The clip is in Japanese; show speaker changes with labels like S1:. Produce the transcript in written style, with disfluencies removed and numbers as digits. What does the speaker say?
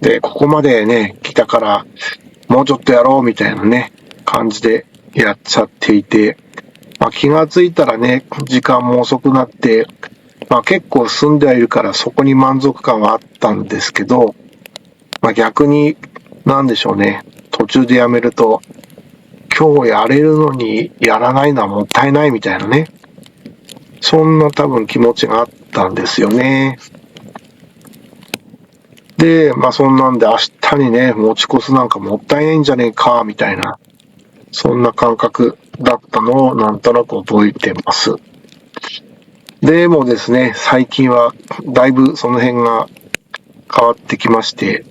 S1: で、ここまでね、来たから、もうちょっとやろうみたいなね、感じでやっちゃっていて、気がついたらね、時間も遅くなって、結構進んではいるからそこに満足感はあったんですけど、逆に、なんでしょうね、途中でやめると、今日やれるのにやらないのはもったいないみたいなね、そんな多分気持ちがあったんですよね。で、そんなんで明日にね、持ち越すなんかもったいないんじゃねえか、みたいな、そんな感覚だったのをなんとなく覚えてます。でもですね、最近はだいぶその辺が変わってきまして、